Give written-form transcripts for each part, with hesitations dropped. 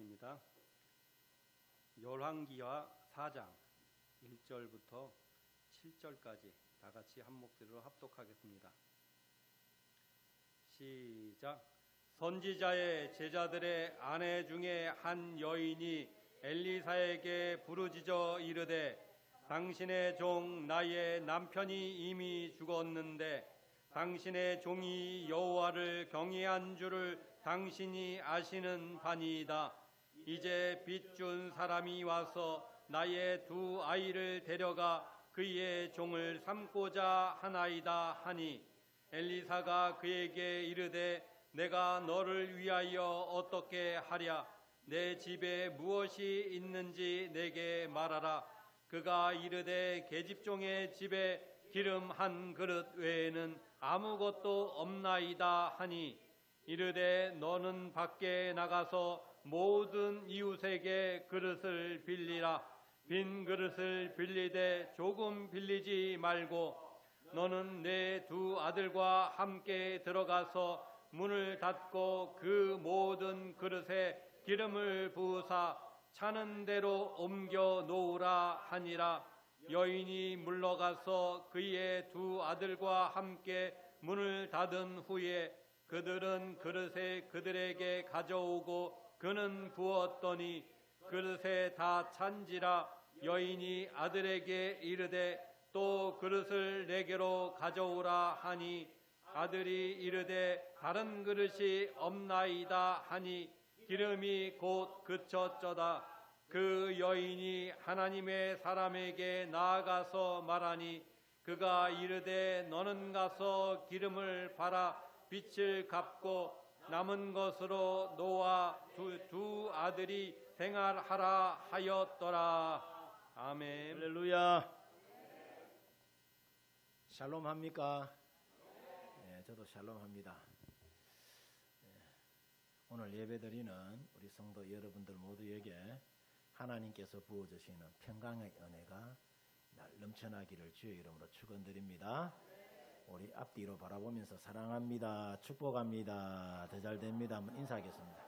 시간입니다. 열왕기하 4장 1절부터 7절까지 다 같이 한 목소리로 합독하겠습니다. 시작. 선지자의 제자들의 아내 중에 한 여인이 엘리사에게 부르짖어 이르되 당신의 종 나의 남편이 이미 죽었는데 당신의 종이 여호와를 경외한 줄을 당신이 아시는 바니이다. 이제 빚준 사람이 와서 나의 두 아이를 데려가 그의 종을 삼고자 하나이다 하니 엘리사가 그에게 이르되 내가 너를 위하여 어떻게 하랴? 내 집에 무엇이 있는지 내게 말하라. 그가 이르되 계집종의 집에 기름 한 그릇 외에는 아무것도 없나이다 하니 이르되 너는 밖에 나가서 모든 이웃에게 그릇을 빌리라. 빈 그릇을 빌리되 조금 빌리지 말고 너는 내 두 아들과 함께 들어가서 문을 닫고 그 모든 그릇에 기름을 부으사 차는 대로 옮겨 놓으라 하니라. 여인이 물러가서 그의 두 아들과 함께 문을 닫은 후에 그들은 그릇에 그들에게 가져오고 그는 부었더니 그릇에 다 찬지라. 여인이 아들에게 이르되 또 그릇을 내게로 가져오라 하니 아들이 이르되 다른 그릇이 없나이다 하니 기름이 곧 그쳤저다. 그 여인이 하나님의 사람에게 나아가서 말하니 그가 이르되 너는 가서 기름을 팔아 빚을 갚고 남은 것으로 너와 두 아들이 생활하라 하였더라. 아멘. 할렐루야. 샬롬 합니까? 네, 저도 샬롬 합니다. 오늘 예배드리는 우리 성도 여러분들 모두에게 하나님께서 부어주시는 평강의 은혜가 날 넘쳐나기를 주의 이름으로 축원드립니다. 우리 앞뒤로 바라보면서 사랑합니다. 축복합니다. 더 잘됩니다. 한번 인사하겠습니다.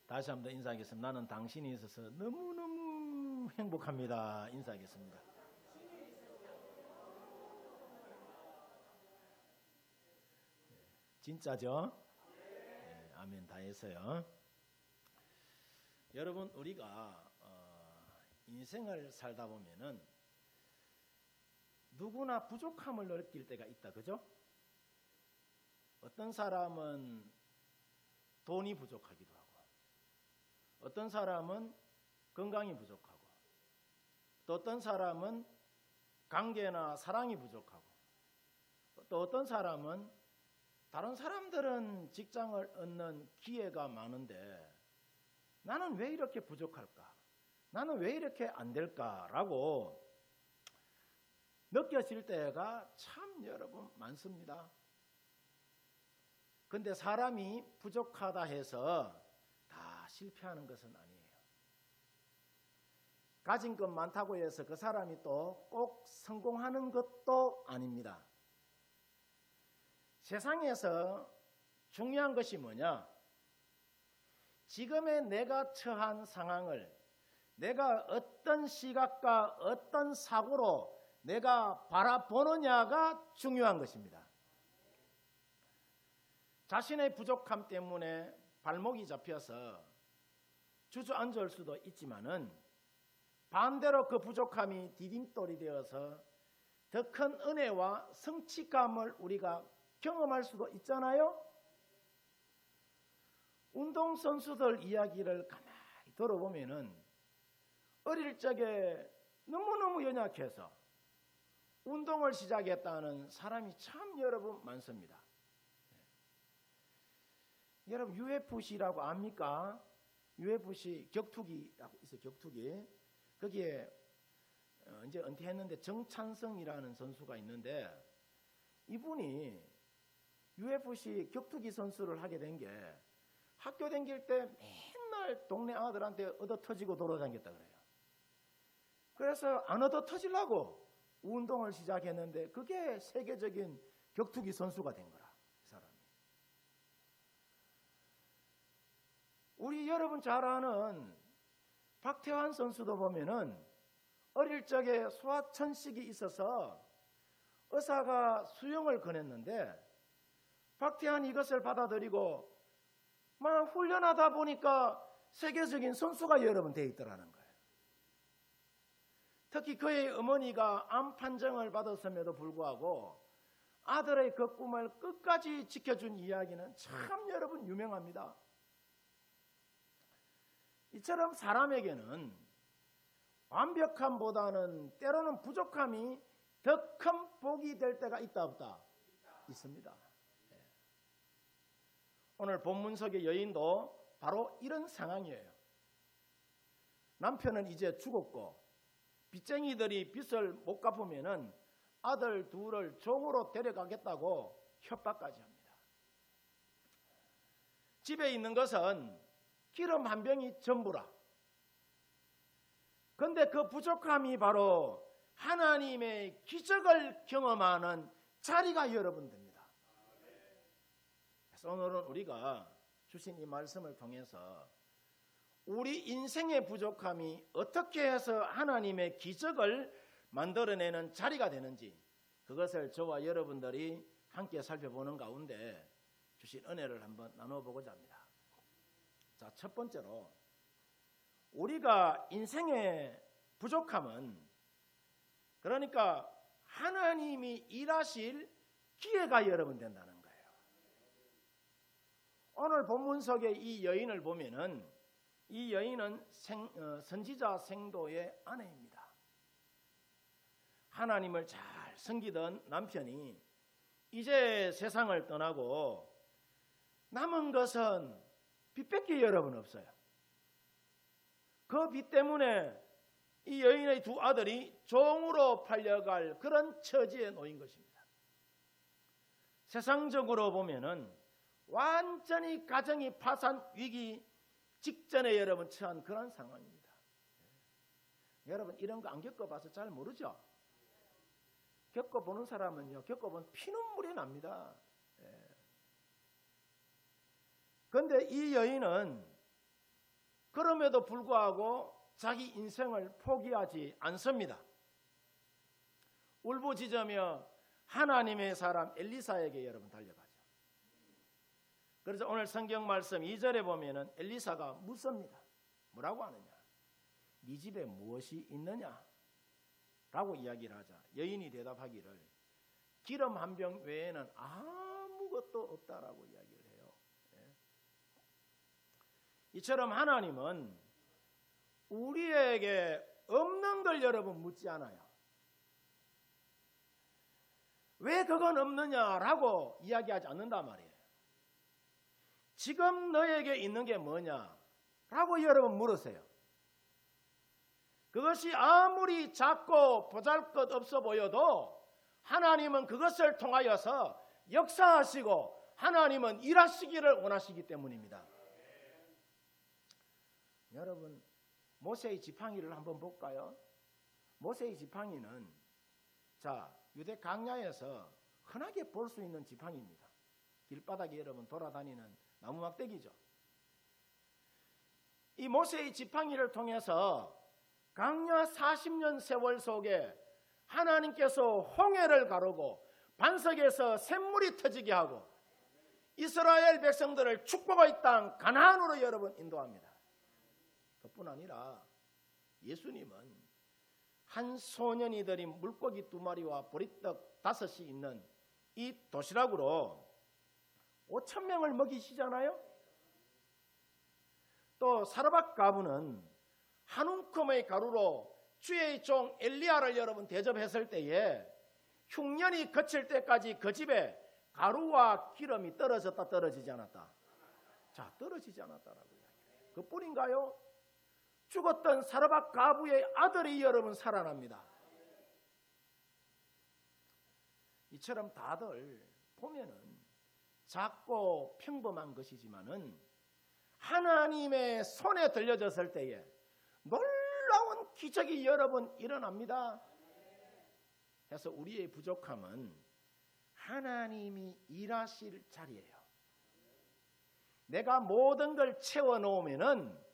다시 한번 더 인사하겠습니다. 나는 당신이 있어서 너무너무 행복합니다. 인사하겠습니다. 진짜죠? 네, 아멘 다 했어요. 여러분 우리가 인생을 살다 보면은 누구나 부족함을 느낄 때가 있다. 그죠? 어떤 사람은 돈이 부족하기도 하고 어떤 사람은 건강이 부족하고 또 어떤 사람은 관계나 사랑이 부족하고 또 어떤 사람은 다른 사람들은 직장을 얻는 기회가 많은데 나는 왜 이렇게 부족할까? 나는 왜 이렇게 안 될까라고 느껴질 때가 참 여러분 많습니다. 근데 사람이 부족하다 해서 다 실패하는 것은 아니에요. 가진 것 많다고 해서 그 사람이 또 꼭 성공하는 것도 아닙니다. 세상에서 중요한 것이 뭐냐? 지금의 내가 처한 상황을 내가 어떤 시각과 어떤 사고로 내가 바라보느냐가 중요한 것입니다. 자신의 부족함 때문에 발목이 잡혀서 주저앉을 수도 있지만은 반대로 그 부족함이 디딤돌이 되어서 더 큰 은혜와 성취감을 우리가 경험할 수도 있잖아요. 운동선수들 이야기를 가만히 들어보면은 어릴 적에 너무너무 연약해서 운동을 시작했다는 사람이 참 여러분 많습니다. 여러분 UFC라고 압니까? UFC 격투기라고 있어요. 격투기. 거기에 이제 은퇴했는데 정찬성이라는 선수가 있는데 이분이 UFC 격투기 선수를 하게 된 게 학교 다닐 때 맨날 동네 아들한테 얻어 터지고 돌아다녔다 그래요. 그래서 안 얻어 터지려고 운동을 시작했는데 그게 세계적인 격투기 선수가 된 거라. 이 사람이. 우리 여러분 잘 아는 박태환 선수도 보면은 어릴 적에 소아천식이 있어서 의사가 수영을 권했는데 박태환이 이것을 받아들이고 막 훈련하다 보니까 세계적인 선수가 여러분 돼 있더라는 거예요. 특히 그의 어머니가 암 판정을 받았음에도 불구하고 아들의 그 꿈을 끝까지 지켜준 이야기는 참 여러분 유명합니다. 이처럼 사람에게는 완벽함보다는 때로는 부족함이 더 큰 복이 될 때가 있다 없다? 있습니다. 오늘 본문 속의 여인도 바로 이런 상황이에요. 남편은 이제 죽었고 빚쟁이들이 빚을 못 갚으면은 아들 둘을 종으로 데려가겠다고 협박까지 합니다. 집에 있는 것은 기름 한 병이 전부라. 그런데 그 부족함이 바로 하나님의 기적을 경험하는 자리가 여러분 됩니다. 그래서 오늘은 우리가 주신 이 말씀을 통해서 우리 인생의 부족함이 어떻게 해서 하나님의 기적을 만들어내는 자리가 되는지 그것을 저와 여러분들이 함께 살펴보는 가운데 주신 은혜를 한번 나눠보고자 합니다. 자, 첫 번째로 우리가 인생의 부족함은 그러니까 하나님이 일하실 기회가 여러분 된다는 거예요. 오늘 본문 속의 이 여인을 보면은 이 여인은 선지자 생도의 아내입니다. 하나님을 잘 섬기던 남편이 이제 세상을 떠나고 남은 것은 빚밖에 여러분 없어요. 그 빚 때문에 이 여인의 두 아들이 종으로 팔려갈 그런 처지에 놓인 것입니다. 세상적으로 보면은 완전히 가정이 파산 위기 직전에 여러분 처한 그런 상황입니다. 여러분 이런 거 안 겪어봐서 잘 모르죠? 겪어보는 사람은요, 겪어본 피눈물이 납니다. 그런데 이 여인은 그럼에도 불구하고 자기 인생을 포기하지 않습니다. 울부짖으며 하나님의 사람 엘리사에게 여러분 달려가죠. 그래서 오늘 성경 말씀 2절에 보면은 엘리사가 묻습니다. 뭐라고 하느냐? 네 집에 무엇이 있느냐? 라고 이야기를 하자 여인이 대답하기를 기름 한 병 외에는 아무것도 없다라고 이야기를 해요. 이처럼 하나님은 우리에게 없는 걸 여러분 묻지 않아요. 왜 그건 없느냐라고 이야기하지 않는단 말이에요. 지금 너에게 있는 게 뭐냐라고 여러분 물으세요. 그것이 아무리 작고 보잘것없어 보여도 하나님은 그것을 통하여서 역사하시고 하나님은 일하시기를 원하시기 때문입니다. 여러분 모세의 지팡이를 한번 볼까요? 모세의 지팡이는 유대 광야에서 흔하게 볼 수 있는 지팡이입니다. 길바닥에 여러분 돌아다니는 나무 막대기죠. 이 모세의 지팡이를 통해서 광야 40년 세월 속에 하나님께서 홍해를 가르고 반석에서 샘물이 터지게 하고 이스라엘 백성들을 축복의 땅 가나안으로 여러분 인도합니다. 그뿐 아니라 예수님은 한 소년이 들인 물고기 2마리와 보리떡 5이 있는 이 도시락으로 5,000명을 먹이시잖아요. 또 사르밧 가부는 한 움큼의 가루로 주의 종 엘리야를 여러분 대접했을 때에 흉년이 그칠 때까지 그 집에 가루와 기름이 떨어졌다 떨어지지 않았다? 떨어지지 않았다라고 이야기해요. 그뿐인가요? 죽었던 사르밧 가부의 아들이 여러분 살아납니다. 이처럼 다들 보면은 작고 평범한 것이지만은 하나님의 손에 들려졌을 때에 놀라운 기적이 여러분 일어납니다. 그래서 우리의 부족함은 하나님이 일하실 자리예요. 내가 모든 걸 채워놓으면은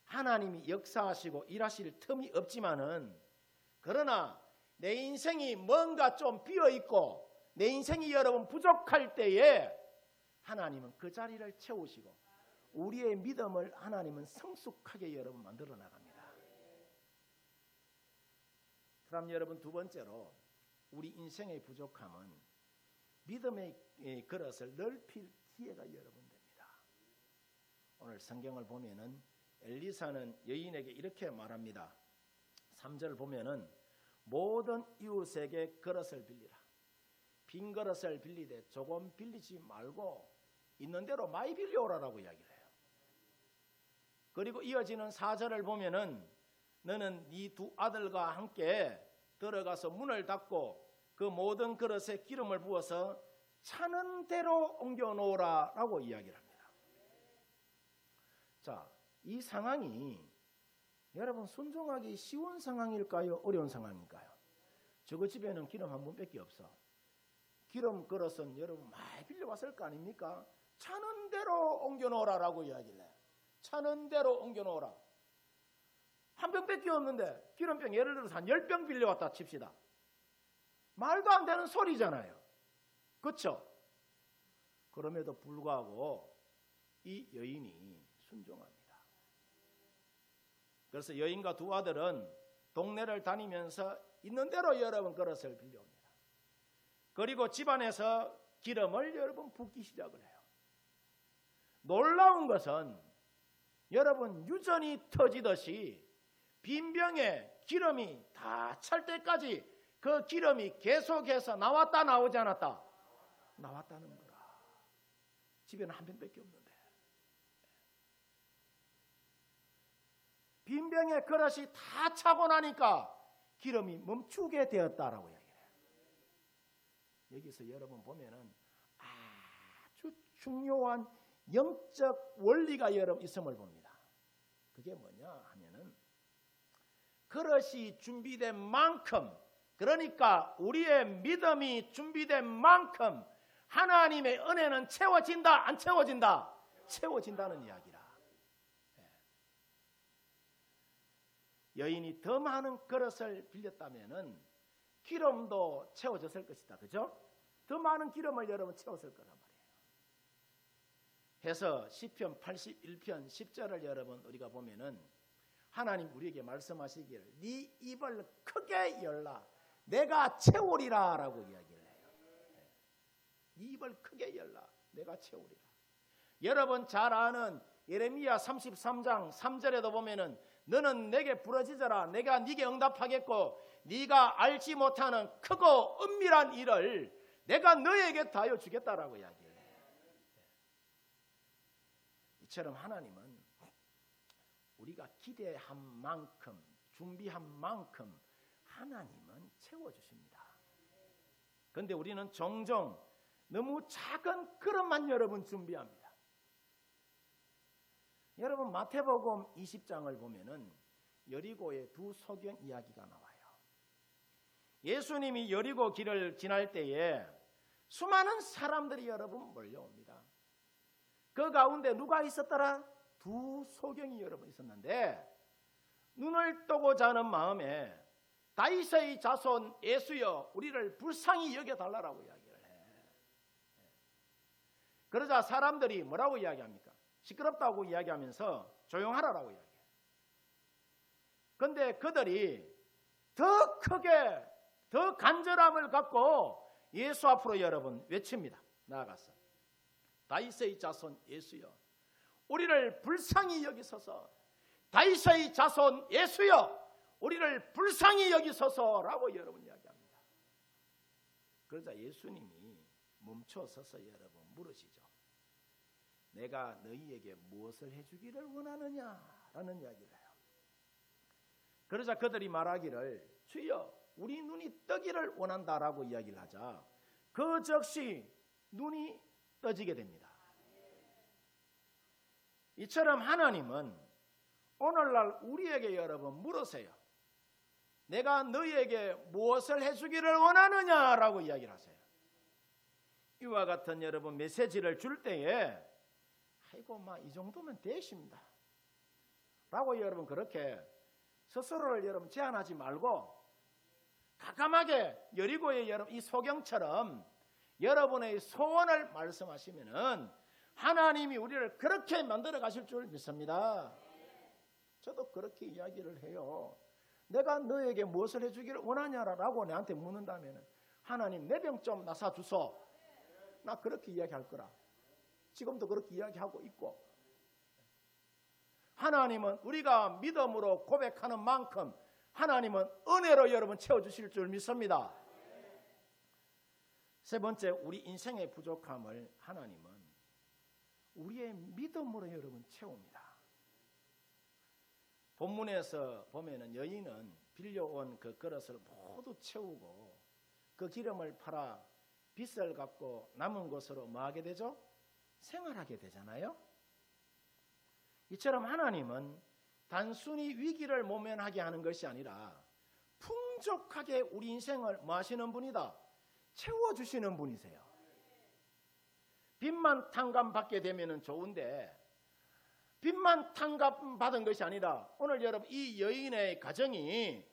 하나님이 역사하시고 일하실 틈이 없지만은, 그러나 내 인생이 뭔가 좀 비어있고 내 인생이 여러분 부족할 때에 하나님은 그 자리를 채우시고 우리의 믿음을 하나님은 성숙하게 여러분 만들어 나갑니다. 그럼 여러분, 두 번째로 우리 인생의 부족함은 믿음의 그릇을 넓힐 기회가 여러분 됩니다. 오늘 성경을 보면은 엘리사는 여인에게 이렇게 말합니다. 3절 보면은 모든 이웃에게 그릇을 빌리라. 빈 그릇을 빌리되 조금 빌리지 말고 있는 대로 많이 빌려오라라고 이야기를 해요. 그리고 이어지는 4절을 보면은 너는 네 두 아들과 함께 들어가서 문을 닫고 그 모든 그릇에 기름을 부어서 차는 대로 옮겨 놓으라라고 이야기를 합니다. 자, 이 상황이 여러분 순종하기 쉬운 상황일까요? 어려운 상황일까요? 저거 집에는 기름 한 번밖에 없어. 기름 그릇은 여러분 많이 빌려왔을 거 아닙니까? 차는 대로 옮겨 놓으라라고 이야기를 해요. 차는 대로 옮겨 놓으라. 한 병밖에 없는데 기름병 예를 들어서 한 10병 빌려왔다 칩시다. 말도 안 되는 소리잖아요. 그렇죠? 그럼에도 불구하고 이 여인이 순종합니다. 그래서 여인과 두 아들은 동네를 다니면서 있는 대로 여러분 그릇을 빌려옵니다. 그리고 집안에서 기름을 여러분 붓기 시작을 해요. 놀라운 것은 여러분 유전이 터지듯이 빈 병에 기름이 다 찰 때까지 그 기름이 계속해서 나왔다 나오지 않았다? 나왔다는 거라. 집에는 한 병밖에 없는데 빈 병에 그릇이 다 차고 나니까 기름이 멈추게 되었다라고 이야기해요. 여기서 여러분 보면은 아주 중요한 영적 원리가 여러분 있음을 봅니다. 그게 뭐냐 하면은 그릇이 준비된 만큼, 그러니까 우리의 믿음이 준비된 만큼 하나님의 은혜는 채워진다, 안 채워진다? 채워진다는 이야기라. 여인이 더 많은 그릇을 빌렸다면은 기름도 채워졌을 것이다. 그죠? 더 많은 기름을 여러분 채웠을 거란 말이에요. 해서 시편 81편 10절을 여러분 우리가 보면은 하나님 우리에게 말씀하시기를 네 입을 크게 열라 내가 채우리라 라고 이야기를 해요. 네 입을 크게 열라 내가 채우리라. 여러분 잘 아는 예레미야 33장 3절에도 보면은 너는 내게 부르짖어라 내가 네게 응답하겠고 네가 알지 못하는 크고 은밀한 일을 내가 너에게 다하여 주겠다라고 이야기해요. 이처럼 하나님은 우리가 기대한 만큼 준비한 만큼 하나님은 채워주십니다. 그런데 우리는 종종 너무 작은 그릇만 여러분 준비합니다. 여러분 마태복음 20장을 보면은 여리고의 두 소경 이야기가 나와요. 예수님이 여리고 길을 지날 때에 수많은 사람들이 여러분 몰려옵니다. 그 가운데 누가 있었더라? 두 소경이 여러분 있었는데 눈을 뜨고 자는 마음에 다윗의 자손 예수여 우리를 불쌍히 여겨달라고 이야기를 해. 그러자 사람들이 뭐라고 이야기합니까? 시끄럽다고 이야기하면서 조용하라고 이야기해요. 그런데 그들이 더 크게 더 간절함을 갖고 예수 앞으로 여러분 외칩니다. 나아가서 다윗의 자손 예수여 우리를 불쌍히 여기소서. 다윗의 자손 예수여 우리를 불쌍히 여기소서라고 여러분 이야기합니다. 그러자 예수님이 멈춰서서 여러분 물으시죠. 내가 너희에게 무엇을 해주기를 원하느냐라는 이야기를 해요. 그러자 그들이 말하기를 주여 우리 눈이 뜨기를 원한다라고 이야기를 하자 그 즉시 눈이 떠지게 됩니다. 이처럼 하나님은 오늘날 우리에게 여러분 물으세요. 내가 너희에게 무엇을 해주기를 원하느냐라고 이야기를 하세요. 이와 같은 여러분 메시지를 줄 때에 아이고 막 이 정도면 되십니다 라고 여러분 그렇게 스스로를 여러분 제한하지 말고 가감하게 여리고의 여러분 이 소경처럼 여러분의 소원을 말씀하시면은 하나님이 우리를 그렇게 만들어 가실 줄 믿습니다. 저도 그렇게 이야기를 해요. 내가 너에게 무엇을 해주기를 원하냐라고 내한테 묻는다면 하나님 내 병 좀 나사 주소. 나 그렇게 이야기할 거라. 지금도 그렇게 이야기하고 있고 하나님은 우리가 믿음으로 고백하는 만큼 하나님은 은혜로 여러분 채워주실 줄 믿습니다. 세 번째, 우리 인생의 부족함을 하나님은 우리의 믿음으로 여러분 채웁니다. 본문에서 보면은 여인은 빌려온 그 그릇을 모두 채우고 그 기름을 팔아 빚을 갚고 남은 것으로 뭐 하게 되죠? 생활하게 되잖아요. 이처럼 하나님은 단순히 위기를 모면하게 하는 것이 아니라 풍족하게 우리 인생을 뭐 하시는 분이다? 채워주시는 분이세요. 빚만 탕감받게 되면 좋은데 빚만 탕감받은 것이 아니라 오늘 여러분 이 여인의 가정이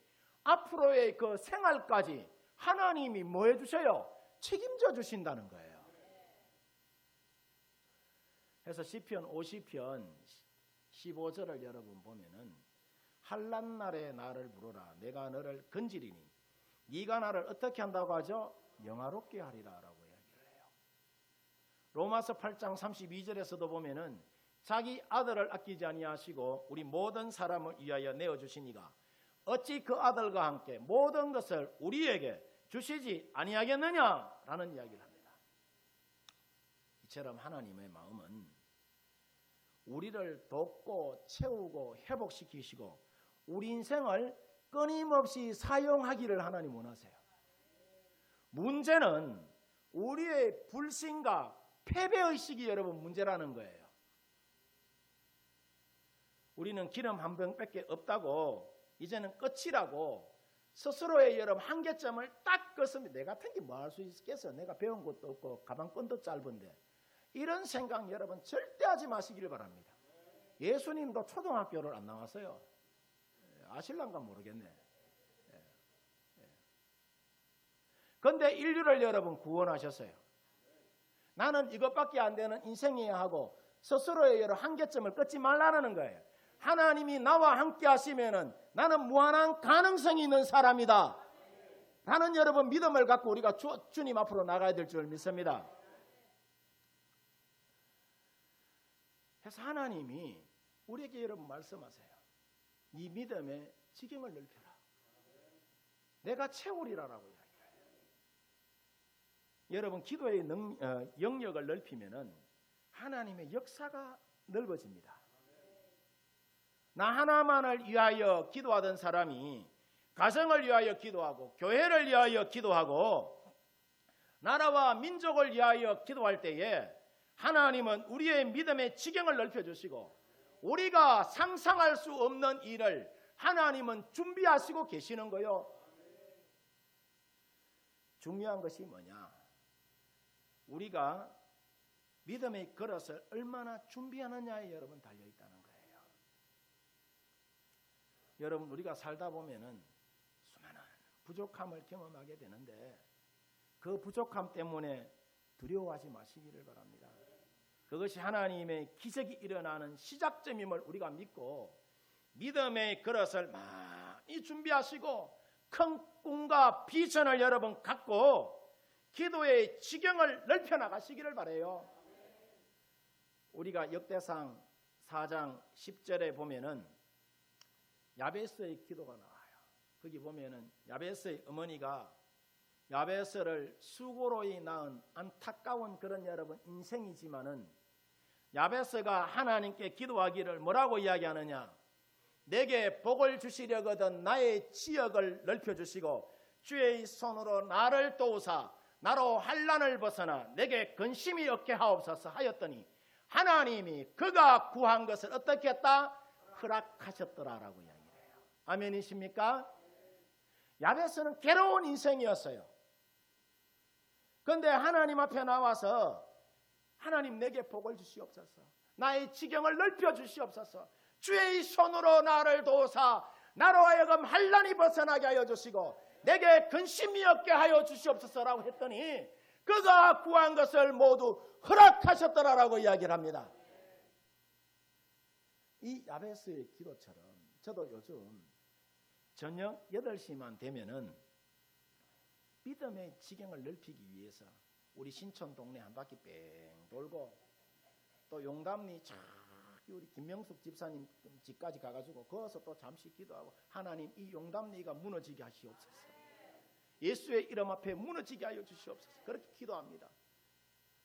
앞으로의 그 생활까지 하나님이 뭐 해주셔요? 책임져 주신다는 거예요. 그래서 시편 50편 15절을 여러분 보면은 환난 날에 나를 부르라 내가 너를 건지리니 네가 나를 어떻게 한다고 하죠? 영화롭게 하리라 라고 이야기를 해요. 로마서 8장 32절에서도 보면은 자기 아들을 아끼지 아니하시고 우리 모든 사람을 위하여 내어주시니가 어찌 그 아들과 함께 모든 것을 우리에게 주시지 아니하겠느냐라는 이야기를 합니다. 이처럼 하나님의 마음은 우리를 돕고 채우고 회복시키시고 우리 인생을 끊임없이 사용하기를 하나님 원하세요. 문제는 우리의 불신과 패배의식이 여러분 문제라는 거예요. 우리는 기름 한 병밖에 없다고 이제는 끝이라고 스스로의 여러분 한계점을 딱 껐습니다. 내가 같은 게 뭐 할 수 있겠어? 내가 배운 것도 없고 가방끈도 짧은데 이런 생각 여러분 절대 하지 마시길 바랍니다. 예수님도 초등학교를 안 나왔어요. 아실란가 모르겠네. 그런데 인류를 여러분 구원하셨어요. 나는 이것밖에 안 되는 인생이야 하고 스스로의 여러 한계점을 끊지 말라는 거예요. 하나님이 나와 함께 하시면은 나는 무한한 가능성이 있는 사람이다 라는 여러분 믿음을 갖고 우리가 주님 앞으로 나가야 될 줄 믿습니다. 그래서 하나님이 우리에게 여러분 말씀하세요. 네 믿음의 지경을 넓혀라. 내가 채우리라라고 이야기를 해요. 여러분 기도의 영역을 넓히면은 하나님의 역사가 넓어집니다. 나 하나만을 위하여 기도하던 사람이 가정을 위하여 기도하고 교회를 위하여 기도하고 나라와 민족을 위하여 기도할 때에 하나님은 우리의 믿음의 지경을 넓혀주시고 우리가 상상할 수 없는 일을 하나님은 준비하시고 계시는 거예요. 중요한 것이 뭐냐? 우리가 믿음의 그릇을 얼마나 준비하느냐에 여러분 달려있다는 거예요. 여러분 우리가 살다 보면은 수많은 부족함을 경험하게 되는데 그 부족함 때문에 두려워하지 마시기를 바랍니다. 그것이 하나님의 기적이 일어나는 시작점임을 우리가 믿고 믿음의 그릇을 많이 준비하시고 큰 꿈과 비전을 여러분 갖고 기도의 지경을 넓혀 나가시기를 바라요. 우리가 역대상 4장 10절에 보면은 야베스의 기도가 나와요. 거기 보면은 야베스의 어머니가 야베스를 수고로이 낳은 안타까운 그런 여러분 인생이지만은 야베스가 하나님께 기도하기를 뭐라고 이야기하느냐? 내게 복을 주시려거든 나의 지역을 넓혀주시고 주의 손으로 나를 도우사 나로 환난을 벗어나 내게 근심이 없게 하옵소서 하였더니 하나님이 그가 구한 것을 어떻게 했다? 허락하셨더라라고 이야기를 해요. 아멘이십니까? 야베스는 괴로운 인생이었어요. 그런데 하나님 앞에 나와서 하나님 내게 복을 주시옵소서. 나의 지경을 넓혀 주시옵소서. 주의 손으로 나를 도우사 나로 하여금 환난이 벗어나게 하여 주시고 내게 근심이 없게 하여 주시옵소서라고 했더니 그가 구한 것을 모두 허락하셨더라라고 이야기를 합니다. 이 야베스의 기도처럼 저도 요즘 저녁 8시만 되면은 믿음의 지경을 넓히기 위해서 우리 신촌 동네 한 바퀴 뺑 돌고 또 용담리 저기 우리 김명숙 집사님 집까지 가가지고 거기서 또 잠시 기도하고 하나님 이 용담리가 무너지게 하시옵소서. 예수의 이름 앞에 무너지게 하여 주시옵소서. 그렇게 기도합니다.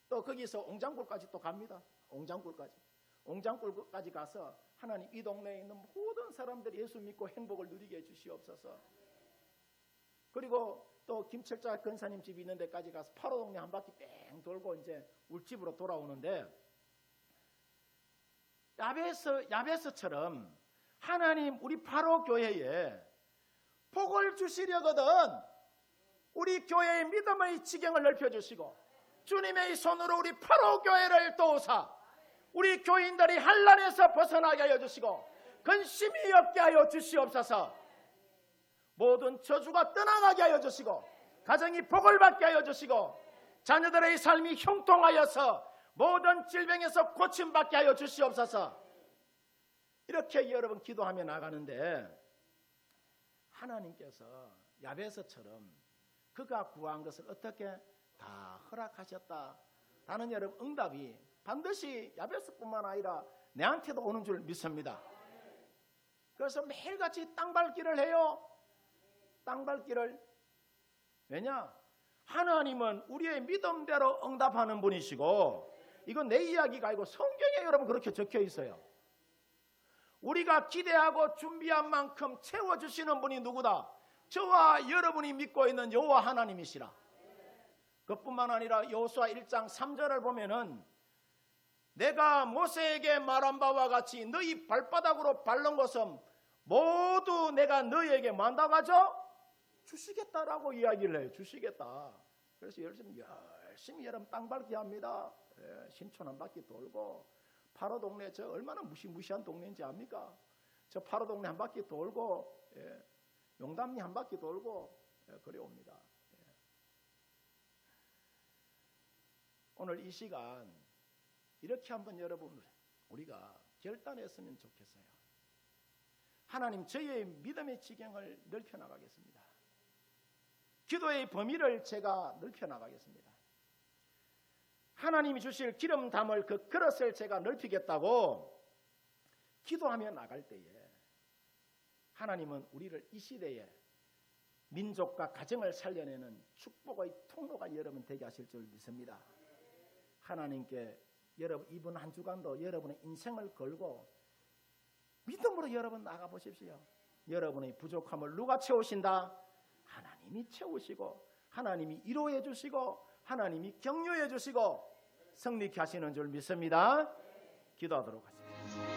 또 거기서 옹장굴까지 또 갑니다. 옹장굴까지 가서 하나님 이 동네에 있는 모든 사람들이 예수 믿고 행복을 누리게 해 주시옵소서. 그리고 또 김철자 권사님 집이 있는 데까지 가서 파로 동네 한 바퀴 뺑 돌고 이제 울집으로 돌아오는데 야베스처럼 하나님 우리 파로 교회에 복을 주시려거든 우리 교회의 믿음의 지경을 넓혀주시고 주님의 손으로 우리 파로 교회를 도우사 우리 교인들이 환난에서 벗어나게 하여 주시고 근심이 없게 하여 주시옵소서. 모든 저주가 떠나가게 하여 주시고 가정이 복을 받게 하여 주시고 자녀들의 삶이 형통하여서 모든 질병에서 고침받게 하여 주시옵소서. 이렇게 여러분 기도하며 나가는데 하나님께서 야베스처럼 그가 구한 것을 어떻게 다 허락하셨다라는 여러분 응답이 반드시 야베스뿐만 아니라 내한테도 오는 줄 믿습니다. 그래서 매일같이 땅밟기를 해요. 땅밟기를. 왜냐? 하나님은 우리의 믿음대로 응답하는 분이시고 이건 내 이야기가 아니고 성경에 여러분 그렇게 적혀 있어요. 우리가 기대하고 준비한 만큼 채워주시는 분이 누구다? 저와 여러분이 믿고 있는 여호와 하나님이시라. 그뿐만 아니라 여호수아 1장 3절을 보면은 내가 모세에게 말한 바와 같이 너희 발바닥으로 밟는 것은 모두 내가 너희에게 만다고 하죠? 주시겠다라고 이야기를 해요. 주시겠다. 그래서 열심히 여러분 땅밟기 합니다. 신촌 한 바퀴 돌고 파로 동네 저 얼마나 무시무시한 동네인지 압니까? 저 파로 동네 한 바퀴 돌고 용담리 한 바퀴 돌고 그래 옵니다. 오늘 이 시간 이렇게 한번 여러분 우리가 결단했으면 좋겠어요. 하나님 저희의 믿음의 지경을 넓혀 나가겠습니다. 기도의 범위를 제가 넓혀 나가겠습니다. 하나님이 주실 기름 담을 그 그릇을 제가 넓히겠다고 기도하며 나갈 때에 하나님은 우리를 이 시대에 민족과 가정을 살려내는 축복의 통로가 여러분 되게 하실 줄 믿습니다. 하나님께 여러분 이번 한 주간도 여러분의 인생을 걸고 믿음으로 여러분 나가보십시오. 여러분의 부족함을 누가 채우신다? 하나님이 채우시고 하나님이 위로해 주시고 하나님이 격려해 주시고 승리케 하시는 줄 믿습니다. 기도하도록 하겠습니다.